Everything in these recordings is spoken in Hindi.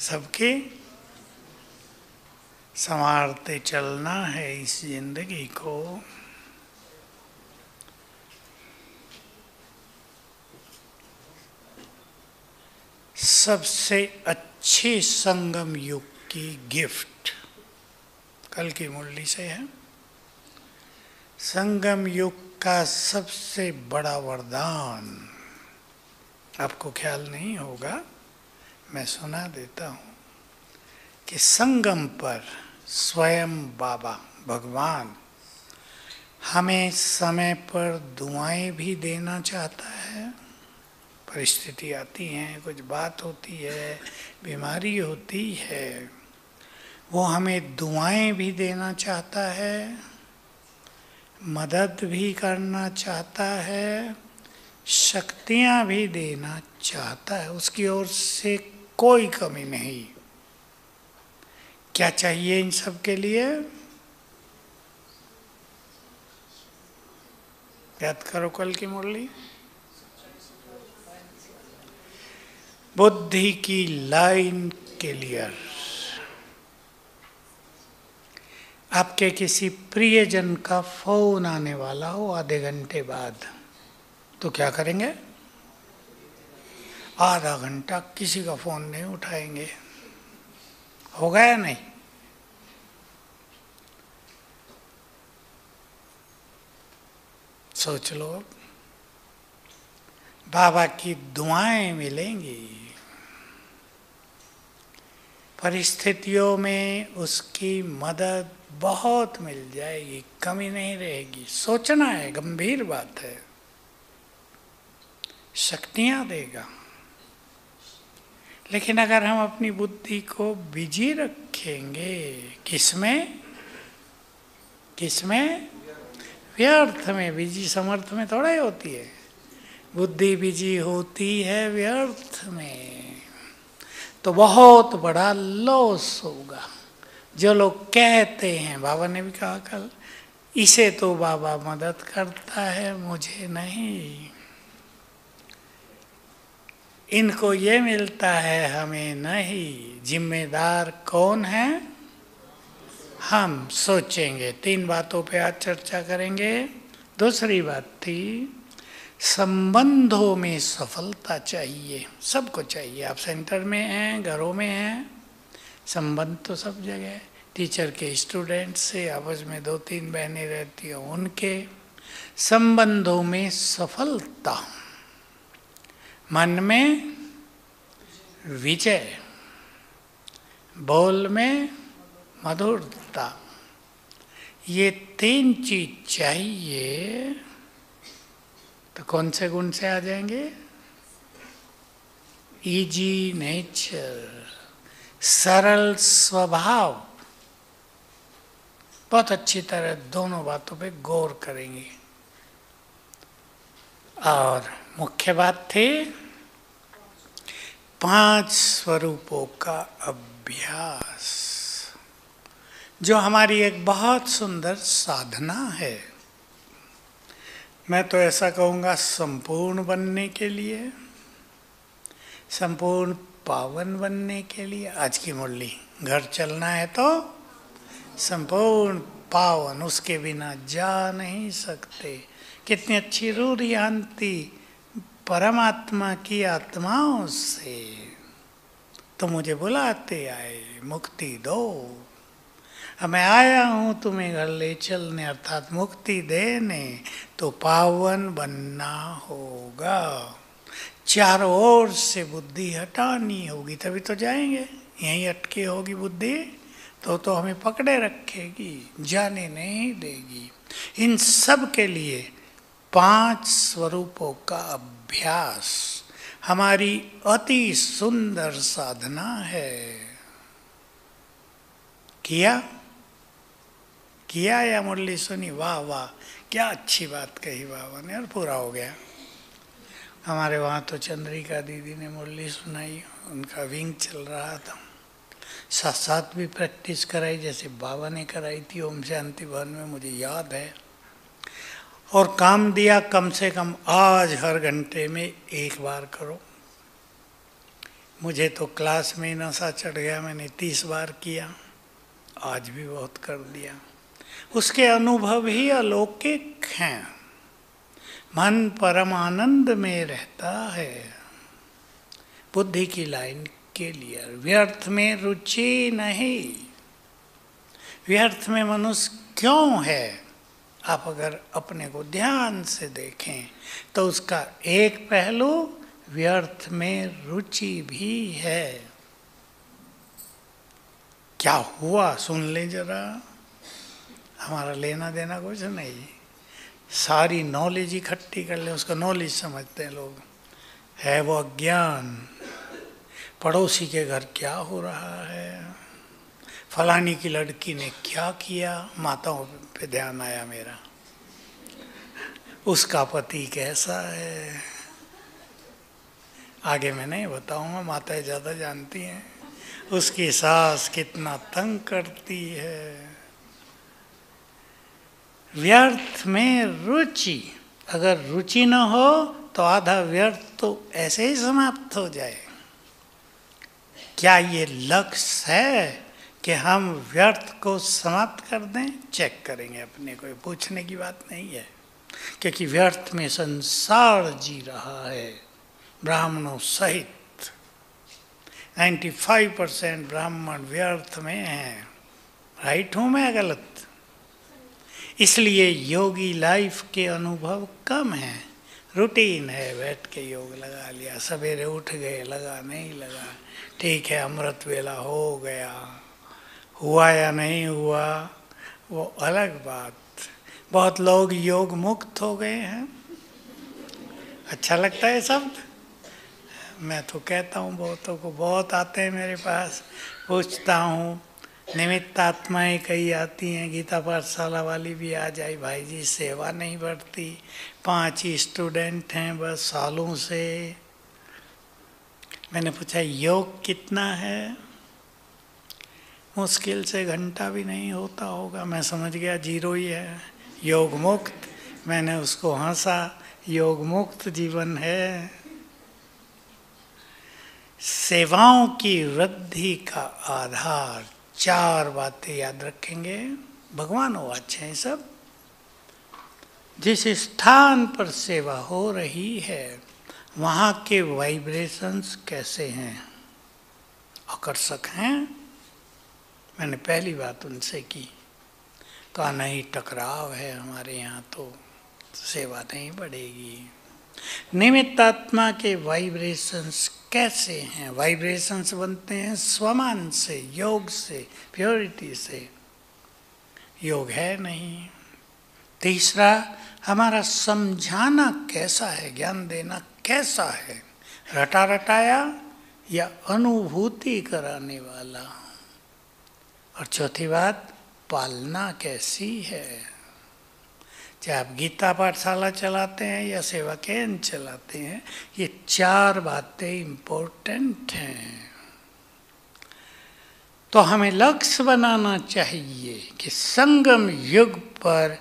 सबके संवारते चलना है इस जिंदगी को। सबसे अच्छे संगम युग की गिफ्ट कल की मुरली से है। संगम युग का सबसे बड़ा वरदान आपको ख्याल नहीं होगा, मैं सुना देता हूँ कि संगम पर स्वयं बाबा भगवान हमें समय पर दुआएं भी देना चाहता है। परिस्थिति आती हैं, कुछ बात होती है, बीमारी होती है, वो हमें दुआएं भी देना चाहता है, मदद भी करना चाहता है, शक्तियां भी देना चाहता है। उसकी ओर से कोई कमी नहीं। क्या चाहिए इन सब के लिए? याद करो कल की मुरली। बुद्धि की लाइन क्लियर। आपके किसी प्रियजन का फोन आने वाला हो आधे घंटे बाद, तो क्या करेंगे? आधा घंटा किसी का फोन नहीं उठाएंगे। होगा या नहीं? सोच लो। बाबा की दुआएं मिलेंगी, परिस्थितियों में उसकी मदद बहुत मिल जाएगी, कमी नहीं रहेगी। सोचना है, गंभीर बात है। शक्तियां देगा। लेकिन अगर हम अपनी बुद्धि को बिजी रखेंगे, किसमें? किसमें? व्यर्थ में। बिजी समर्थ में थोड़ा ही होती है। बुद्धि बिजी होती है व्यर्थ में, तो बहुत बड़ा लॉस होगा। जो लोग कहते हैं, बाबा ने भी कहा कल, इसे तो बाबा मदद करता है, मुझे नहीं, इनको ये मिलता है, हमें नहीं। जिम्मेदार कौन है? हम। सोचेंगे। 3 बातों पे आज चर्चा करेंगे। दूसरी बात थी, संबंधों में सफलता चाहिए, सबको चाहिए। आप सेंटर में हैं, घरों में हैं, संबंध तो सब जगह है। टीचर के स्टूडेंट से, आपस में 2-3 बहनें रहती हैं उनके। संबंधों में सफलता, मन में विजय, बोल में मधुरता, ये 3 चीज चाहिए तो कौन से गुण से आ जाएंगे? इजी नेचर, सरल स्वभाव। बहुत अच्छी तरह दोनों बातों पे गौर करेंगे। और मुख्य बात थी 5 स्वरूपों का अभ्यास, जो हमारी एक बहुत सुंदर साधना है। मैं तो ऐसा कहूँगा, संपूर्ण बनने के लिए, संपूर्ण पावन बनने के लिए। आज की मुरली, घर चलना है तो संपूर्ण पावन, उसके बिना जा नहीं सकते। कितनी अच्छी रूरियांती परमात्मा की आत्माओं से, तो मुझे बुलाते आए, मुक्ति दो। अब मैं आया हूँ तुम्हें घर ले चलने, अर्थात मुक्ति देने, तो पावन बनना होगा। चारों ओर से बुद्धि हटानी होगी, तभी तो जाएंगे। यहीं अटकी होगी बुद्धि तो हमें पकड़े रखेगी, जाने नहीं देगी। इन सब के लिए 5 स्वरूपों का अभ्यास हमारी अति सुंदर साधना है। किया या मुरली सुनी? वाह वाह, क्या अच्छी बात कही बाबा ने, और पूरा हो गया। हमारे वहाँ तो चंद्रिका दीदी ने मुरली सुनाई, उनका विंग चल रहा था, साथ साथ भी प्रैक्टिस कराई जैसे बाबा ने कराई थी ओम शांति भवन में, मुझे याद है। और काम दिया, कम से कम आज हर घंटे में 1 बार करो। मुझे तो क्लास में ही नशा चढ़ गया, मैंने 30 बार किया, आज भी बहुत कर दिया। उसके अनुभव ही अलौकिक हैं। मन परम आनंद में रहता है। बुद्धि की लाइन क्लियर, व्यर्थ में रुचि नहीं। व्यर्थ में मनुष्य क्यों है? आप अगर अपने को ध्यान से देखें तो उसका एक पहलू व्यर्थ में रुचि भी है। क्या हुआ सुन ले जरा, हमारा लेना देना कुछ नहीं, सारी नॉलेज इकट्ठी कर ले, उसका नॉलेज समझते हैं लोग, है वो अज्ञान। पड़ोसी के घर क्या हो रहा है, फलानी की लड़की ने क्या किया, माताओं पे ध्यान आया मेरा, उसका पति कैसा है, आगे मैं नहीं बताऊंगा, माताएं ज़्यादा जानती हैं, उसकी सास कितना तंग करती है। व्यर्थ में रुचि, अगर रुचि न हो तो आधा व्यर्थ तो ऐसे ही समाप्त हो जाए। क्या ये लक्ष्य है कि हम व्यर्थ को समाप्त कर दें? चेक करेंगे अपने को, पूछने की बात नहीं है, क्योंकि व्यर्थ में संसार जी रहा है ब्राह्मणों सहित। 95% ब्राह्मण व्यर्थ में हैं। राइट हूँ मैं गलत? इसलिए योगी लाइफ के अनुभव कम हैं। रूटीन है, बैठ के योग लगा लिया, सवेरे उठ गए, लगा नहीं लगा, ठीक है, अमृत वेला हो गया, हुआ या नहीं हुआ वो अलग बात। बहुत लोग योग मुक्त हो गए हैं, अच्छा लगता है शब्द, मैं तो कहता हूँ, बहुतों को, बहुत आते हैं मेरे पास, पूछता हूँ, निमित्त आत्माएं कई आती हैं, गीता पाठशाला वाली भी आ जाए, भाई जी सेवा नहीं बढ़ती, 5 ही स्टूडेंट हैं बस सालों से। मैंने पूछा योग कितना है? मुश्किल से घंटा भी नहीं होता होगा, मैं समझ गया 0 ही है। योग मुक्त, मैंने उसको हंसा, योग मुक्त जीवन है। सेवाओं की वृद्धि का आधार 4 बातें याद रखेंगे, भगवान वो अच्छे हैं सब। जिस स्थान पर सेवा हो रही है वहाँ के वाइब्रेशंस कैसे हैं? आकर्षक हैं? मैंने पहली बात उनसे की, कहा नहीं, टकराव है हमारे यहाँ तो सेवा नहीं बढ़ेगी। निमित्त आत्मा के वाइब्रेशंस कैसे हैं? वाइब्रेशंस बनते हैं स्वमान से, योग से, प्योरिटी से, योग है नहीं। तीसरा, हमारा समझाना कैसा है, ज्ञान देना कैसा है, रटा रटाया या अनुभूति कराने वाला। और चौथी बात, पालना कैसी है। चाहे आप गीता पाठशाला चलाते हैं या सेवा केंद्र चलाते हैं, ये 4 बातें इम्पोर्टेंट हैं। तो हमें लक्ष्य बनाना चाहिए कि संगम युग पर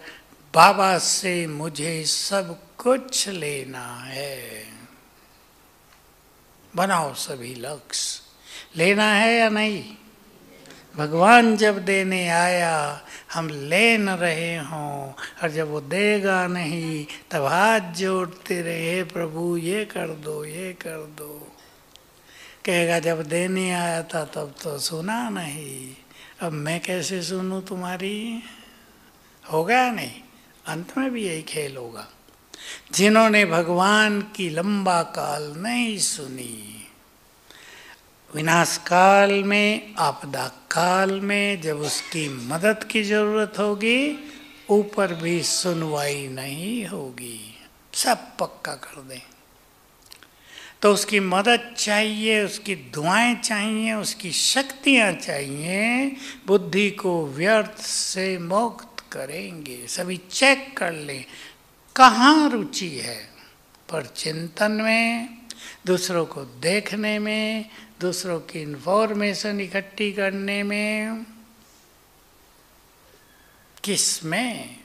बाबा से मुझे सब कुछ लेना है। बनाओ सभी लक्ष्य, लेना है या नहीं? भगवान जब देने आया हम ले न रहे हों, और जब वो देगा नहीं तब हाथ जोड़ते रहे, प्रभु ये कर दो, ये कर दो। कहेगा जब देने आया था तब तो सुना नहीं, अब मैं कैसे सुनूं तुम्हारी? होगा नहीं, अंत में भी यही खेल होगा। जिन्होंने भगवान की लंबा काल नहीं सुनी, विनाश काल में, आपदा काल में जब उसकी मदद की जरूरत होगी, ऊपर भी सुनवाई नहीं होगी, सब पक्का कर दें। तो उसकी मदद चाहिए, उसकी दुआएं चाहिए, उसकी शक्तियां चाहिए, बुद्धि को व्यर्थ से मुक्त करेंगे। सभी चेक कर लें कहाँ रुचि है, पर चिंतन में, दूसरों को देखने में, दूसरों की इन्फॉर्मेशन इकट्ठी करने में, किस में,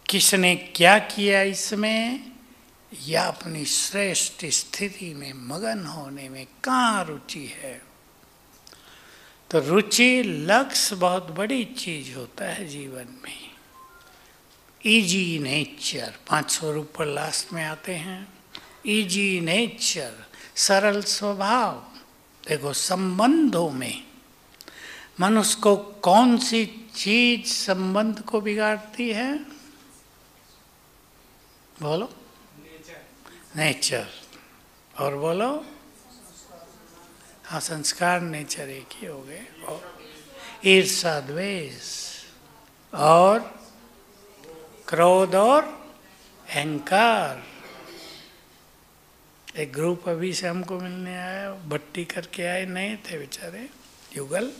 किसने क्या किया इसमें, या अपनी श्रेष्ठ स्थिति में मगन होने में कहाँ रुचि है। तो रुचि लक्ष्य बहुत बड़ी चीज होता है जीवन में। इजी नेचर, 500 ऊपर लास्ट में आते हैं। इजी नेचर, सरल स्वभाव। देखो संबंधों में मनुष्य को कौन सी चीज संबंध को बिगाड़ती है? बोलो। नेचर। और बोलो। हाँ, संस्कार नेचर एक ही हो गए। और ईर्षा द्वेष और क्रोध और अहंकार। एक ग्रुप अभी से हमको मिलने आया, भट्टी करके आए, नए थे बेचारे, युगल।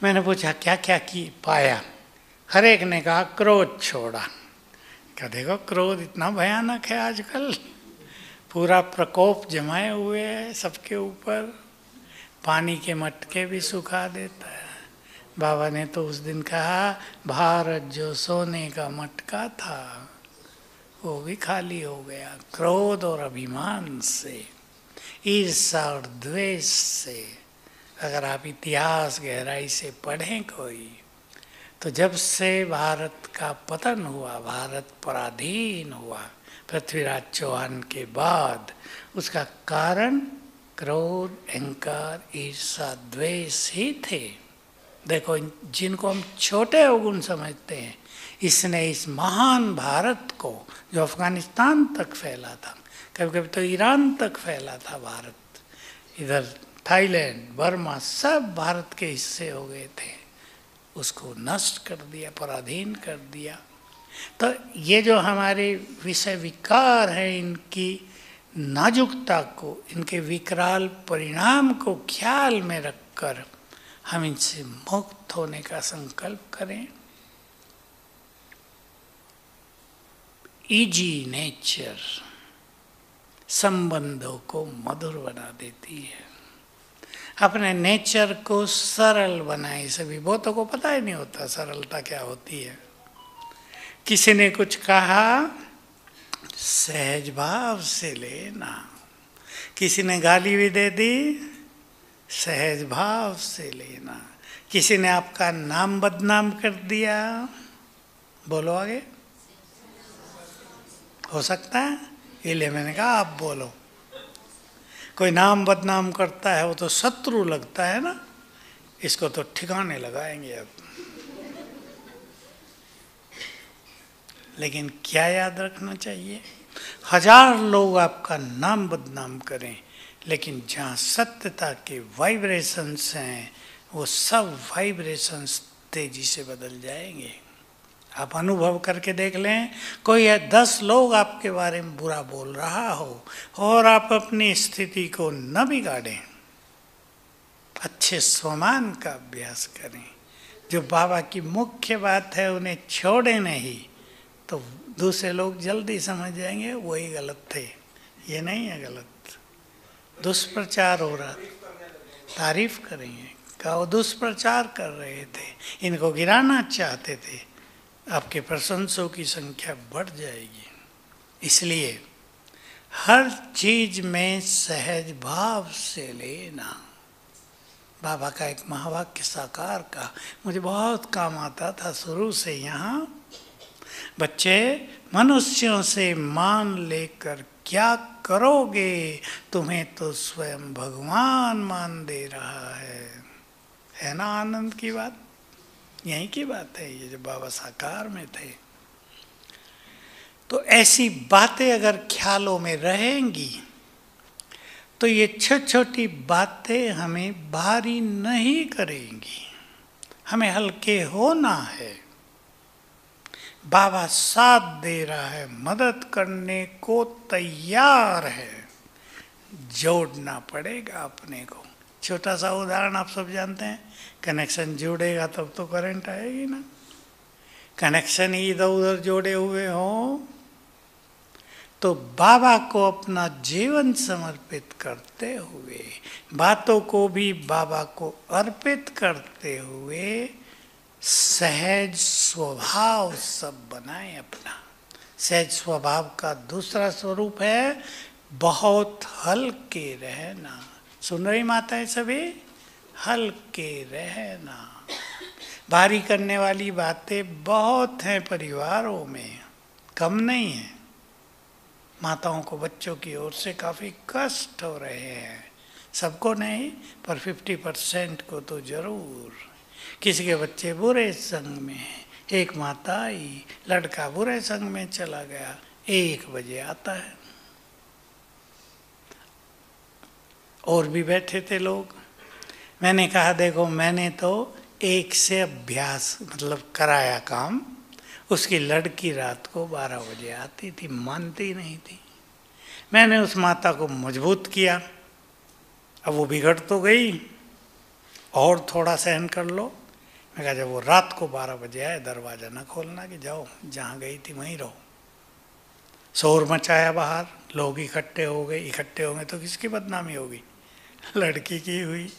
मैंने पूछा क्या क्या की पाया? हर एक ने कहा क्रोध छोड़ा। क्या देखो क्रोध इतना भयानक है आजकल, पूरा प्रकोप जमाए हुए है सबके ऊपर, पानी के मटके भी सुखा देता है। बाबा ने तो उस दिन कहा भारत जो सोने का मटका था वो भी खाली हो गया क्रोध और अभिमान से, ईर्षा और द्वेष से। अगर आप इतिहास गहराई से पढ़ें कोई, तो जब से भारत का पतन हुआ, भारत पराधीन हुआ पृथ्वीराज चौहान के बाद, उसका कारण क्रोध, अहंकार, ईर्षा, द्वेष ही थे। देखो जिनको हम छोटे अवगुण समझते हैं, इसने इस महान भारत को, जो अफगानिस्तान तक फैला था, कभी कभी तो ईरान तक फैला था भारत, इधर थाईलैंड, बर्मा, सब भारत के हिस्से हो गए थे, उसको नष्ट कर दिया, पराधीन कर दिया। तो ये जो हमारे विषय विकार हैं, इनकी नाजुकता को, इनके विकराल परिणाम को ख्याल में रखकर हम इनसे मुक्त होने का संकल्प करें। इजी नेचर संबंधों को मधुर बना देती है। अपने नेचर को सरल बनाए। सभी बहुतों को पता ही नहीं होता सरलता क्या होती है। किसी ने कुछ कहा, सहज भाव से लेना। किसी ने गाली भी दे दी, सहज भाव से लेना। किसी ने आपका नाम बदनाम कर दिया, बोलो आगे। हो सकता है, इसलिए मैंने कहा आप बोलो। कोई नाम बदनाम करता है वो तो शत्रु लगता है ना, इसको तो ठिकाने लगाएंगे अब। लेकिन क्या याद रखना चाहिए, 1000 लोग आपका नाम बदनाम करें, लेकिन जहाँ सत्यता के वाइब्रेशंस हैं, वो सब वाइब्रेशंस तेजी से बदल जाएंगे। आप अनुभव करके देख लें, कोई 10 लोग आपके बारे में बुरा बोल रहा हो और आप अपनी स्थिति को न बिगाड़ें, अच्छे स्वमान का अभ्यास करें। जो बाबा की मुख्य बात है उन्हें छोड़े नहीं, तो दूसरे लोग जल्दी समझ जाएंगे वही गलत थे, ये नहीं है गलत। दुष्प्रचार हो रहा, तारीफ करेंगे, क्या वो दुष्प्रचार कर रहे थे, इनको गिराना चाहते थे, आपके प्रशंसों की संख्या बढ़ जाएगी। इसलिए हर चीज में सहज भाव से लेना। बाबा का एक महावाक्य साकार का मुझे बहुत काम आता था शुरू से। यहाँ बच्चे, मनुष्यों से मान लेकर क्या करोगे, तुम्हें तो स्वयं भगवान मान दे रहा है ना आनंद की बात। यहीं की बात है ये, जो बाबा साकार में थे। तो ऐसी बातें अगर ख्यालों में रहेंगी तो ये छोटी छोटी बातें हमें भारी नहीं करेंगी, हमें हल्के होना है। बाबा साथ दे रहा है, मदद करने को तैयार है, जोड़ना पड़ेगा अपने को। छोटा सा उदाहरण आप सब जानते हैं, कनेक्शन जोड़ेगा तब तो करंट आएगी ना। कनेक्शन ही इधर उधर जोड़े हुए हो तो बाबा को अपना जीवन समर्पित करते हुए, बातों को भी बाबा को अर्पित करते हुए सहज स्वभाव सब बनाए अपना। सहज स्वभाव का दूसरा स्वरूप है बहुत हल्के रहना। सुन रही माताएं सभी? हल्के रहना। भारी करने वाली बातें बहुत हैं परिवारों में, कम नहीं है। माताओं को बच्चों की ओर से काफ़ी कष्ट हो रहे हैं, सबको नहीं पर 50% को तो जरूर। किसी के बच्चे बुरे संग में हैं, एक माता आई, लड़का बुरे संग में चला गया, 1 बजे आता है। और भी बैठे थे लोग। मैंने कहा देखो, मैंने तो 1 से अभ्यास मतलब कराया काम। उसकी लड़की रात को 12 बजे आती थी, मानती नहीं थी। मैंने उस माता को मजबूत किया। अब वो बिगड़ तो गई, और थोड़ा सहन कर लो। मैं कहा जब वो रात को 12 बजे आए, दरवाज़ा न खोलना कि जाओ जहाँ गई थी वहीं रहो। शोर मचाया बाहर, लोग इकट्ठे हो गए। इकट्ठे होंगे तो किसकी बदनामी होगी? लड़की की हुई।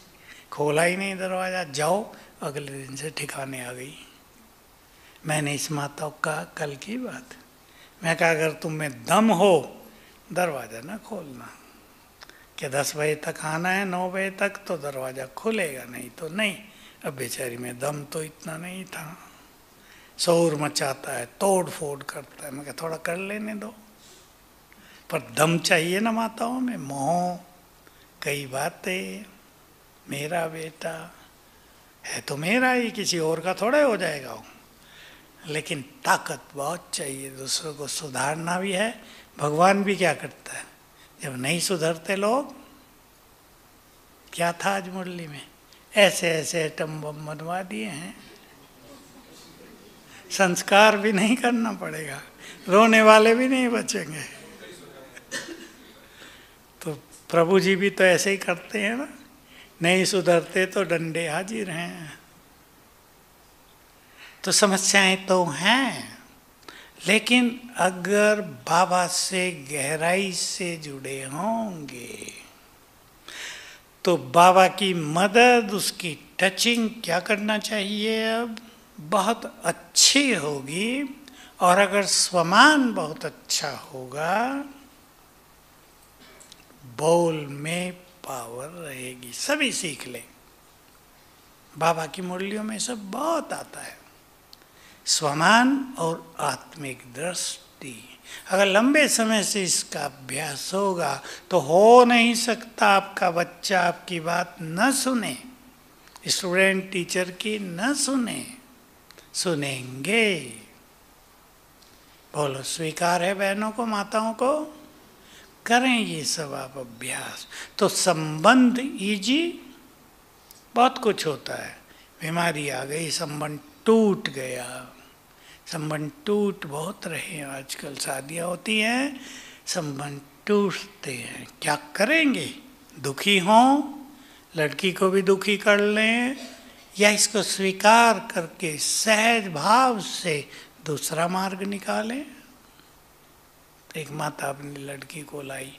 खोला ही नहीं दरवाज़ा, जाओ। अगले दिन से ठिकाने आ गई। मैंने इस माता को कहा, कल की बात, मैं कहा अगर तुम में दम हो दरवाज़ा ना खोलना, कि 10 बजे तक आना है, 9 बजे तक तो दरवाज़ा खुलेगा, नहीं तो नहीं। अब बेचारी में दम तो इतना नहीं था। शोर मचाता है, तोड़ फोड़ करता है। मैं कहा थोड़ा कर लेने दो, पर दम चाहिए ना माताओं में। मोह, कई बातें, मेरा बेटा है तो मेरा ही, किसी और का थोड़ा हो जाएगा वो। लेकिन ताकत बहुत चाहिए, दूसरों को सुधारना भी है। भगवान भी क्या करता है, जब नहीं सुधरते लोग, क्या था आज मुरली में, ऐसे ऐसे एटम बम बनवा दिए हैं। संस्कार भी नहीं करना पड़ेगा, रोने वाले भी नहीं बचेंगे। तो प्रभु जी भी तो ऐसे ही करते हैं ना, नहीं सुधरते तो डंडे हाजिर हैं। तो समस्याएं तो हैं, लेकिन अगर बाबा से गहराई से जुड़े होंगे तो बाबा की मदद, उसकी टचिंग क्या करना चाहिए, अब बहुत अच्छी होगी। और अगर स्वमान बहुत अच्छा होगा, बोल में पावर रहेगी। सभी सीख लें, बाबा की मुरलियों में सब बहुत आता है। स्वमान और आत्मिक दृष्टि, अगर लंबे समय से इसका अभ्यास होगा तो हो नहीं सकता आपका बच्चा आपकी बात न सुने, स्टूडेंट टीचर की न सुने। सुनेंगे। बोलो स्वीकार है बहनों को, माताओं को? करें ये सब आप अभ्यास, तो संबंध इजी। बहुत कुछ होता है, बीमारी आ गई, संबंध टूट गया। संबंध टूट बहुत रहे हैं आजकल, शादियाँ होती हैं, संबंध टूटते हैं। क्या करेंगे? दुखी हों, लड़की को भी दुखी कर लें, या इसको स्वीकार करके सहज भाव से दूसरा मार्ग निकालें। एक माता अपनी लड़की को लाई,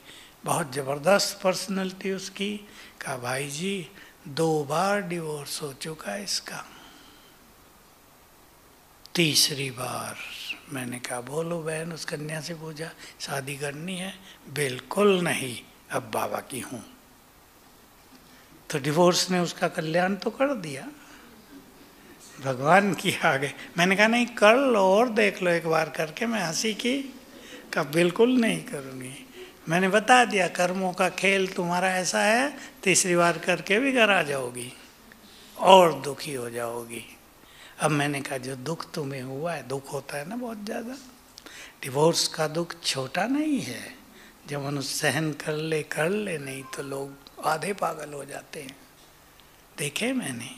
बहुत ज़बरदस्त पर्सनैलिटी उसकी। कहा भाई जी 2 बार डिवोर्स हो चुका है इसका, 3री बार। मैंने कहा बोलो बहन, उस कन्या से पूछा शादी करनी है? बिल्कुल नहीं, अब बाबा की हूँ। तो डिवोर्स ने उसका कल्याण तो कर दिया, भगवान की आगे। मैंने कहा नहीं कर लो और देख लो एक बार करके। मैं हंसी की, कहा बिल्कुल नहीं करूँगी। मैंने बता दिया कर्मों का खेल तुम्हारा ऐसा है, 3री बार करके भी घर आ जाओगी और दुखी हो जाओगी। अब मैंने कहा जो दुख तुम्हें हुआ है, दुख होता है ना बहुत ज़्यादा, डिवोर्स का दुख छोटा नहीं है। जब मनुष्य सहन कर ले, नहीं तो लोग आधे पागल हो जाते हैं, देखे मैंने।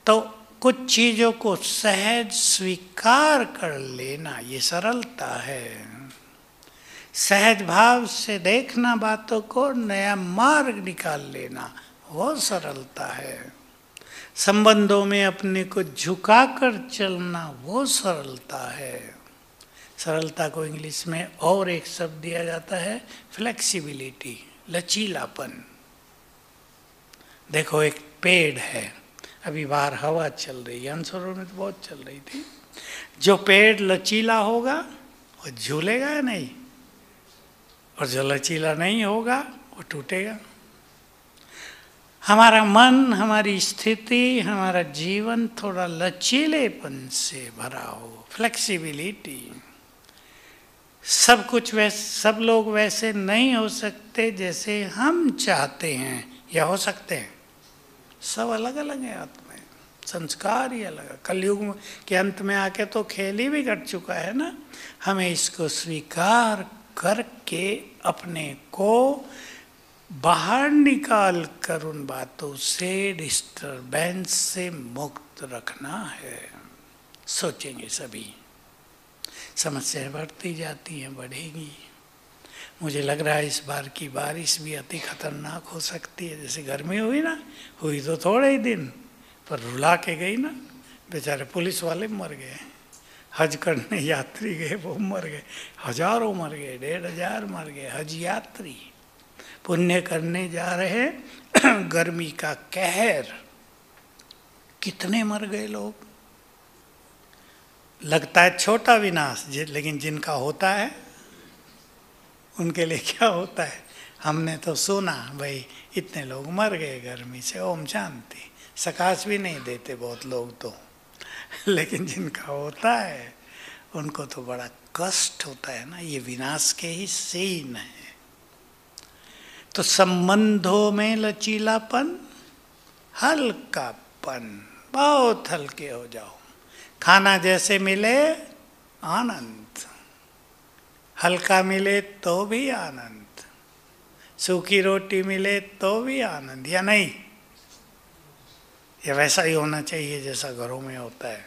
तो कुछ चीज़ों को सहज स्वीकार कर लेना, ये सरलता है। सहज भाव से देखना बातों को, नया मार्ग निकाल लेना, वो सरलता है। संबंधों में अपने को झुकाकर चलना, वो सरलता है। सरलता को इंग्लिश में और एक शब्द दिया जाता है, फ्लेक्सिबिलिटी, लचीलापन। देखो एक पेड़ है, अभी बाहर हवा चल रही है, अनसरों में तो बहुत चल रही थी। जो पेड़ लचीला होगा वो झूलेगा या नहीं, और जो लचीला नहीं होगा वो टूटेगा। हमारा मन, हमारी स्थिति, हमारा जीवन थोड़ा लचीलेपन से भरा हो, फ्लेक्सिबिलिटी। सब कुछ वैसे, सब लोग वैसे नहीं हो सकते जैसे हम चाहते हैं या हो सकते हैं। सब अलग अलग है आत्माएं, संस्कार ही अलग है। कलयुग के अंत में आके तो खेल ही बिगड़ चुका है ना। हमें इसको स्वीकार करके अपने को बाहर निकाल कर उन बातों से, डिस्टर्बेंस से मुक्त रखना है। सोचेंगे सभी, समस्याएं बढ़ती जाती हैं, बढ़ेगी। मुझे लग रहा है इस बार की बारिश भी अति खतरनाक हो सकती है। जैसे गर्मी हुई ना, हुई तो थोड़े ही दिन, पर रुला के गई ना। बेचारे पुलिस वाले मर गए, हज करने यात्री गए वो मर गए, हजारों मर गए, 1,500 मर गए हज यात्री पुण्य करने जा रहे। गर्मी का कहर, कितने मर गए लोग। लगता है छोटा विनाश, लेकिन जिनका होता है उनके लिए क्या होता है। हमने तो सुना भाई इतने लोग मर गए गर्मी से, ओम शांति। सकाश भी नहीं देते बहुत लोग तो, लेकिन जिनका होता है उनको तो बड़ा कष्ट होता है ना। ये विनाश के ही सीन है। तो संबंधों में लचीलापन, हल्कापन, बहुत हल्के हो जाओ। खाना जैसे मिले आनंद, हल्का मिले तो भी आनंद, सूखी रोटी मिले तो भी आनंद, या नहीं? ये वैसा ही होना चाहिए जैसा घरों में होता है।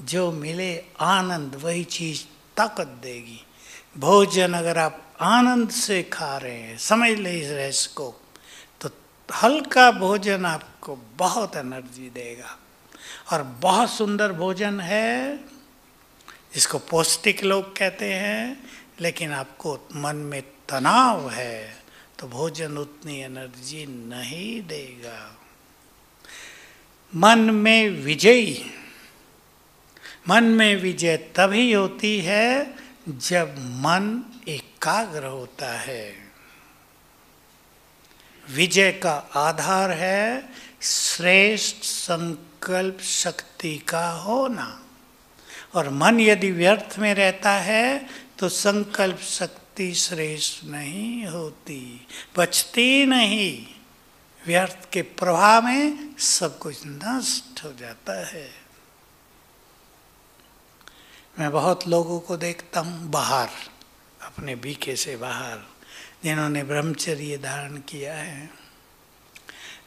जो मिले आनंद, वही चीज ताकत देगी। भोजन अगर आप आनंद से खा रहे हैं, समझ ले इस रहस्य को, तो हल्का भोजन आपको बहुत एनर्जी देगा। और बहुत सुंदर भोजन है जिसको पौष्टिक लोग कहते हैं, लेकिन आपको मन में तनाव है तो भोजन उतनी एनर्जी नहीं देगा। मन में विजयी, मन में विजय तभी होती है जब मन एकाग्र होता है। विजय का आधार है श्रेष्ठ संकल्प शक्ति का होना। और मन यदि व्यर्थ में रहता है तो संकल्प शक्ति श्रेष्ठ नहीं होती, बचती नहीं। व्यर्थ के प्रभाव में सब कुछ नष्ट हो जाता है। मैं बहुत लोगों को देखता हूँ बाहर, अपने बीके से बाहर, जिन्होंने ब्रह्मचर्य धारण किया है,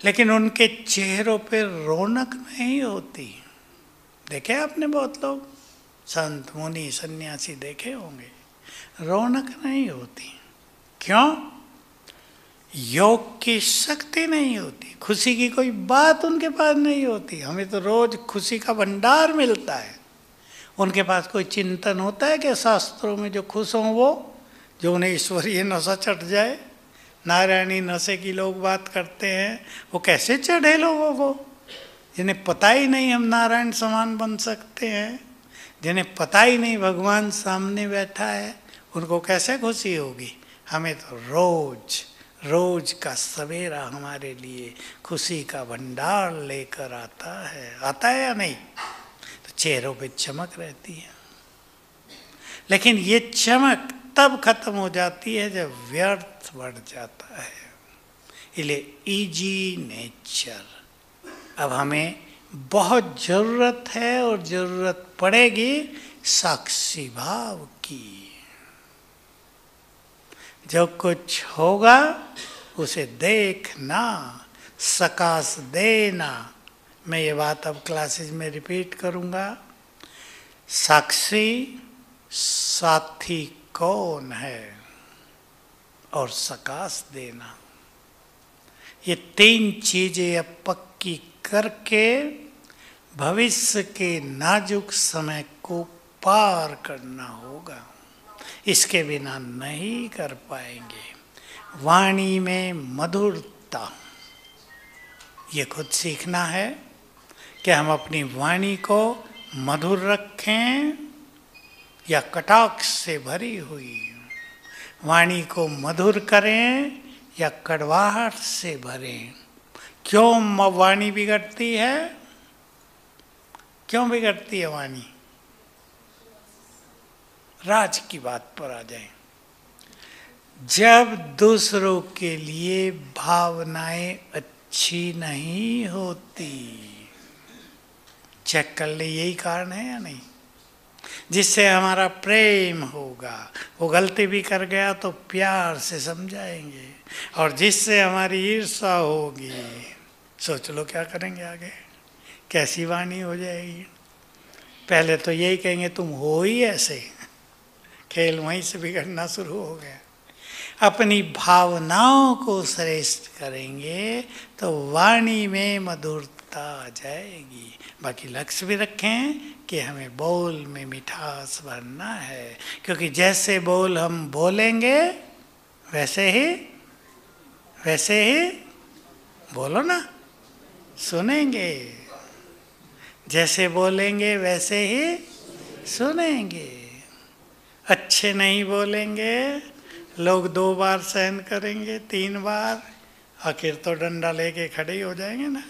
लेकिन उनके चेहरों पे रौनक नहीं होती। देखे आपने बहुत लोग, संत मुनि सन्यासी देखे होंगे, रौनक नहीं होती। क्यों? योग की शक्ति नहीं होती, खुशी की कोई बात उनके पास नहीं होती। हमें तो रोज खुशी का भंडार मिलता है। उनके पास कोई चिंतन होता है कि शास्त्रों में जो खुश हों वो, जो उन्हें ईश्वरीय नशा चढ़ जाए। नारायणी नशे की लोग बात करते हैं, वो कैसे चढ़े लोगों को, जिन्हें पता ही नहीं हम नारायण समान बन सकते हैं, जिन्हें पता ही नहीं भगवान सामने बैठा है, उनको कैसे खुशी होगी। हमें तो रोज रोज का सवेरा हमारे लिए खुशी का भंडार लेकर आता है या नहीं? तो चेहरों पे चमक रहती है। लेकिन ये चमक तब खत्म हो जाती है जब व्यर्थ बढ़ जाता है। इसलिए इजी नेचर अब हमें बहुत जरूरत है, और जरूरत पड़ेगी साक्षी भाव की। जो कुछ होगा उसे देखना, सकाश देना। मैं ये बात अब क्लासेस में रिपीट करूँगा। साक्षी साथी कौन है, और सकाश देना, ये तीन चीजें अब पक्की करके भविष्य के नाजुक समय को पार करना होगा। इसके बिना नहीं कर पाएंगे। वाणी में मधुरता, ये खुद सीखना है कि हम अपनी वाणी को मधुर रखें या कटाक्ष से भरी हुई, वाणी को मधुर करें या कड़वाहट से भरें। क्यों वाणी बिगड़ती है? क्यों बिगड़ती है वाणी? राज की बात पर आ जाए। जब दूसरों के लिए भावनाएं अच्छी नहीं होती, चेक कर ले, यही कारण है या नहीं? जिससे हमारा प्रेम होगा, वो गलती भी कर गया तो प्यार से समझाएंगे, और जिससे हमारी ईर्ष्या होगी, सोच लो क्या करेंगे आगे, कैसी वाणी हो जाएगी। पहले तो यही कहेंगे तुम हो ही ऐसे, खेल वहीं से बिगड़ना शुरू हो गया। अपनी भावनाओं को श्रेष्ठ करेंगे तो वाणी में मधुरता आ जाएगी। बाकी लक्ष्य भी रखें कि हमें बोल में मिठास भरना है, क्योंकि जैसे बोल हम बोलेंगे वैसे ही बोलो ना, सुनेंगे। जैसे बोलेंगे वैसे ही सुनेंगे। अच्छे नहीं बोलेंगे, लोग 2 बार सहन करेंगे, 3 बार, आखिर तो डंडा लेके खड़े ही हो जाएंगे ना।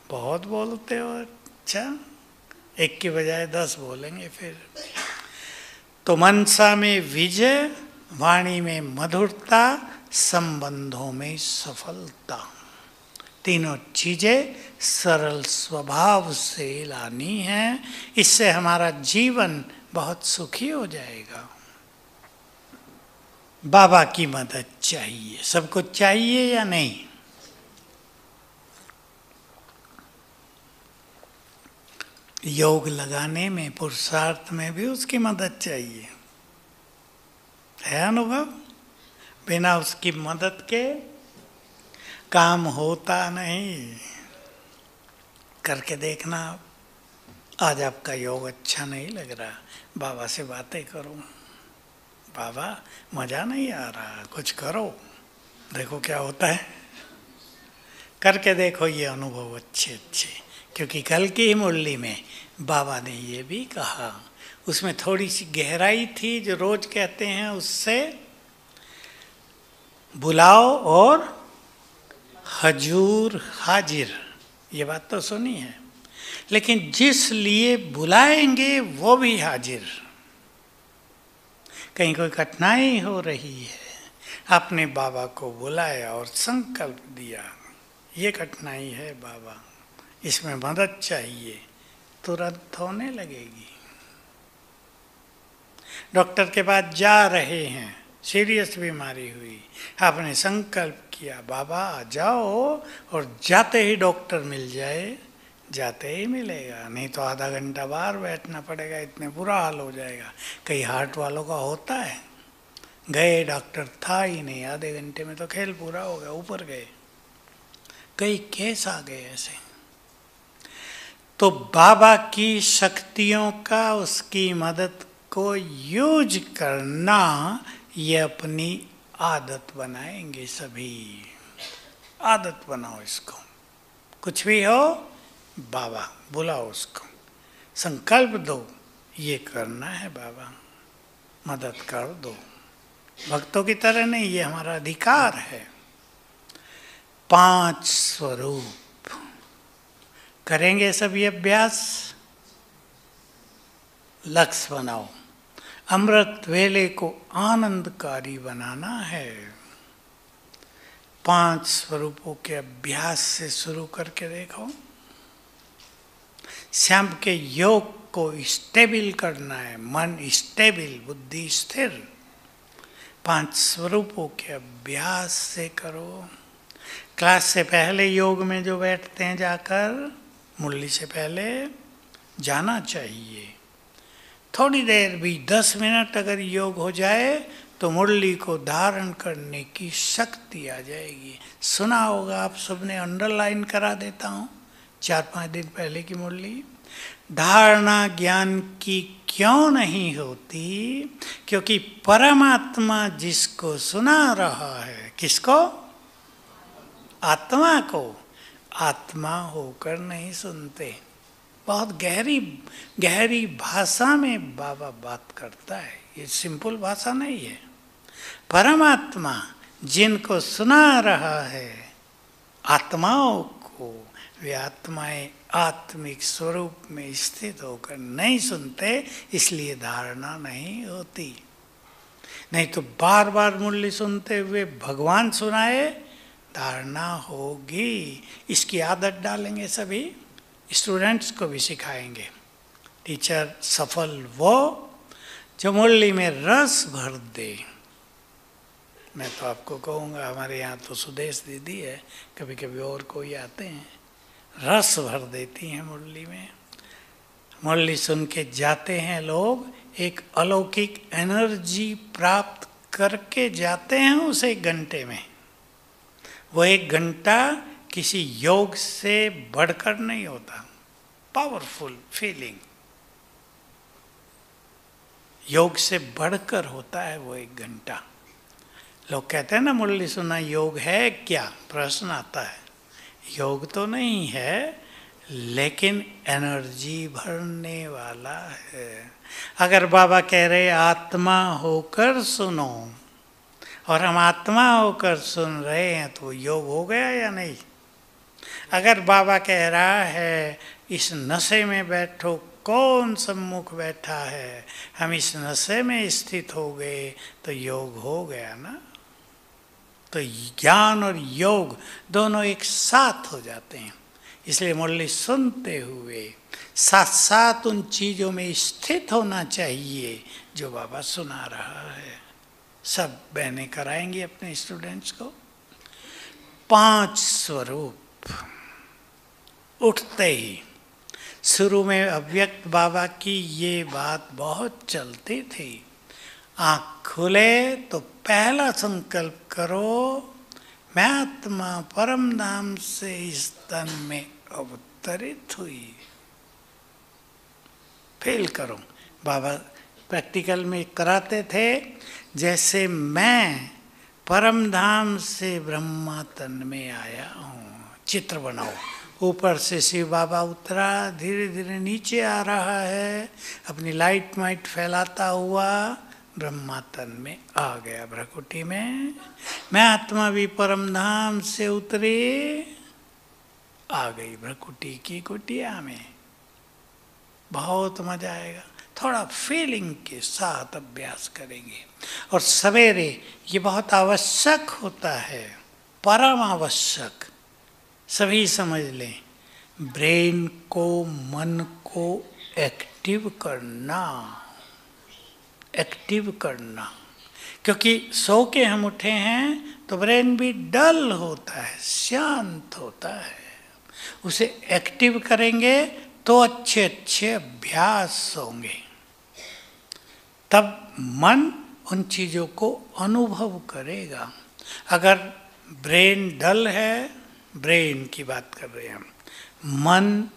बहुत बोलते हो, अच्छा, 1 की बजाय 10 बोलेंगे फिर। तो मनसा में विजय, वाणी में मधुरता, संबंधों में सफलता, तीनों चीजें सरल स्वभाव से लानी है। इससे हमारा जीवन बहुत सुखी हो जाएगा। बाबा की मदद चाहिए, सबको चाहिए या नहीं? योग लगाने में, पुरुषार्थ में भी उसकी मदद चाहिए। है अनुभव? बिना उसकी मदद के काम होता नहीं। करके देखना। आज आपका योग अच्छा नहीं लग रहा, बाबा से बातें करो, बाबा मजा नहीं आ रहा, कुछ करो, देखो क्या होता है। करके देखो ये अनुभव अच्छे अच्छे, क्योंकि कल की ही मुरली में बाबा ने ये भी कहा, उसमें थोड़ी सी गहराई थी जो रोज कहते हैं, उससे बुलाओ और हजूर हाजिर, ये बात तो सुनी है, लेकिन जिस लिए बुलाएंगे वो भी हाजिर। कहीं कोई कठिनाई हो रही है, आपने बाबा को बुलाया और संकल्प दिया, ये कठिनाई है बाबा, इसमें मदद चाहिए, तुरंत होने लगेगी। डॉक्टर के पास जा रहे हैं, सीरियस बीमारी हुई, आपने संकल्प किया बाबा आ जाओ, और जाते ही डॉक्टर मिल जाए, जाते ही मिलेगा, नहीं तो आधा घंटा बाहर बैठना पड़ेगा, इतने बुरा हाल हो जाएगा। कई हार्ट वालों का होता है, गए डॉक्टर था ही नहीं, आधे घंटे में तो खेल पूरा हो गया, ऊपर गए, कई केस आ गए ऐसे। तो बाबा की शक्तियों का, उसकी मदद को यूज करना, ये अपनी आदत बनाएंगे सभी। आदत बनाओ इसको, कुछ भी हो बाबा बुलाओ उसको, संकल्प दो ये करना है बाबा, मदद कर दो। भक्तों की तरह नहीं, ये हमारा अधिकार है। 5 स्वरूप करेंगे सभी अभ्यास। लक्ष्य बनाओ, अमृत वेले को आनंदकारी बनाना है। 5 स्वरूपों के अभ्यास से शुरू करके देखो। श्याम के योग को स्टेबल करना है, मन स्टेबल, बुद्धि स्थिर। 5 स्वरूपों के अभ्यास से करो। क्लास से पहले योग में जो बैठते हैं, जाकर मुरली से पहले जाना चाहिए। थोड़ी देर भी, 10 मिनट अगर योग हो जाए तो मुरली को धारण करने की शक्ति आ जाएगी। सुना होगा आप सबने, अंडरलाइन करा देता हूँ, 4-5 दिन पहले की मुरली। धारणा ज्ञान की क्यों नहीं होती? क्योंकि परमात्मा जिसको सुना रहा है, किसको? आत्मा को, आत्मा होकर नहीं सुनते। बहुत गहरी गहरी भाषा में बाबा बात करता है, ये सिंपल भाषा नहीं है। परमात्मा जिनको सुना रहा है आत्माओं को, वे आत्माएं आत्मिक स्वरूप में स्थित होकर नहीं सुनते, इसलिए धारणा नहीं होती। नहीं तो बार बार मुरली सुनते हुए भगवान सुनाए, धारणा होगी। इसकी आदत डालेंगे सभी, स्टूडेंट्स को भी सिखाएंगे। टीचर सफल वो जो मुरली में रस भर दे। मैं तो आपको कहूँगा, हमारे यहाँ तो सुदेश दीदी है, कभी कभी और कोई आते हैं, रस भर देती हैं मुरली में। मुरली सुन के जाते हैं लोग, एक अलौकिक एनर्जी प्राप्त करके जाते हैं उस 1 घंटे में। वो 1 घंटा किसी योग से बढ़कर नहीं होता, पावरफुल फीलिंग योग से बढ़कर होता है वो 1 घंटा। लोग कहते हैं ना मुरली सुनना योग है क्या, प्रश्न आता है। योग तो नहीं है, लेकिन एनर्जी भरने वाला है। अगर बाबा कह रहे आत्मा होकर सुनो, और हम आत्मा होकर सुन रहे हैं, तो योग हो गया या नहीं? अगर बाबा कह रहा है इस नशे में बैठो, कौन सम्मुख बैठा है, हम इस नशे में स्थित हो गए, तो योग हो गया ना। तो ज्ञान और योग दोनों एक साथ हो जाते हैं। इसलिए मुरली सुनते हुए साथ साथ उन चीज़ों में स्थित होना चाहिए जो बाबा सुना रहा है। सब बहनें कराएंगी अपने स्टूडेंट्स को। 5 स्वरूप उठते ही, शुरू में अव्यक्त बाबा की ये बात बहुत चलती थी। आँख खुले तो पहला संकल्प करो, मैं आत्मा परम धाम से इस तन में अवतरित हुई। फील करो। बाबा प्रैक्टिकल में कराते थे, जैसे मैं परम धाम से ब्रह्मा तन में आया हूँ। चित्र बनाओ। ऊपर से शिव बाबा उतरा, धीरे धीरे नीचे आ रहा है, अपनी लाइट माइट फैलाता हुआ ब्रह्मा तन में आ गया भ्रकुटी में। मैं आत्मा भी परम धाम से उतरी, आ गई भ्रकुटी की कुटिया में। बहुत मजा आएगा। थोड़ा फीलिंग के साथ अभ्यास करेंगे। और सवेरे ये बहुत आवश्यक होता है, परम आवश्यक। सभी समझ लें, ब्रेन को, मन को एक्टिव करना, एक्टिव करना। क्योंकि सो के हम उठे हैं तो ब्रेन भी डल होता है, शांत होता है। उसे एक्टिव करेंगे तो अच्छे अच्छे अभ्यास होंगे। तब मन उन चीज़ों को अनुभव करेगा। अगर ब्रेन डल है, ब्रेन की बात कर रहे हैं हम, मन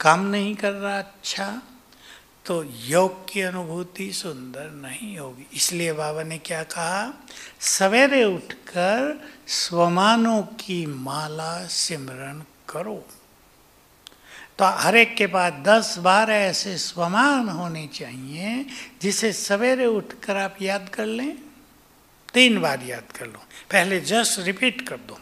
काम नहीं कर रहा अच्छा, तो योग की अनुभूति सुंदर नहीं होगी। इसलिए बाबा ने क्या कहा, सवेरे उठकर स्वमानों की माला सिमरन करो। तो हर एक के पास 10-12 ऐसे स्वमान होने चाहिए जिसे सवेरे उठकर आप याद कर लें। 3 बार याद कर लो। पहले जस्ट रिपीट कर दो,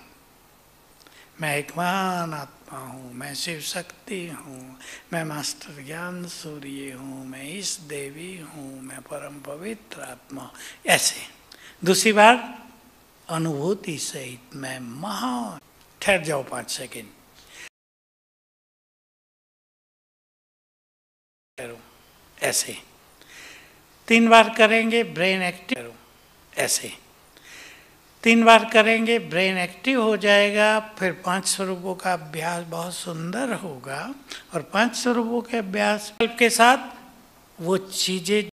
मैं एक महान आत्मा हूँ, मैं शिव शक्ति हूँ, मैं मास्टर ज्ञान सूर्य हूँ, मैं इस देवी हूँ, मैं परम पवित्र आत्मा। ऐसे दूसरी बार अनुभूति सहित, मैं महान। ठहर जाओ 5 सेकेंड। ऐसे 3 बार करेंगे, ब्रेन एक्टिव। ऐसे 3 बार करेंगे, ब्रेन एक्टिव हो जाएगा। फिर 5 स्वरूपों का अभ्यास बहुत सुंदर होगा। और 5 स्वरूपों के अभ्यास के साथ वो चीज़ें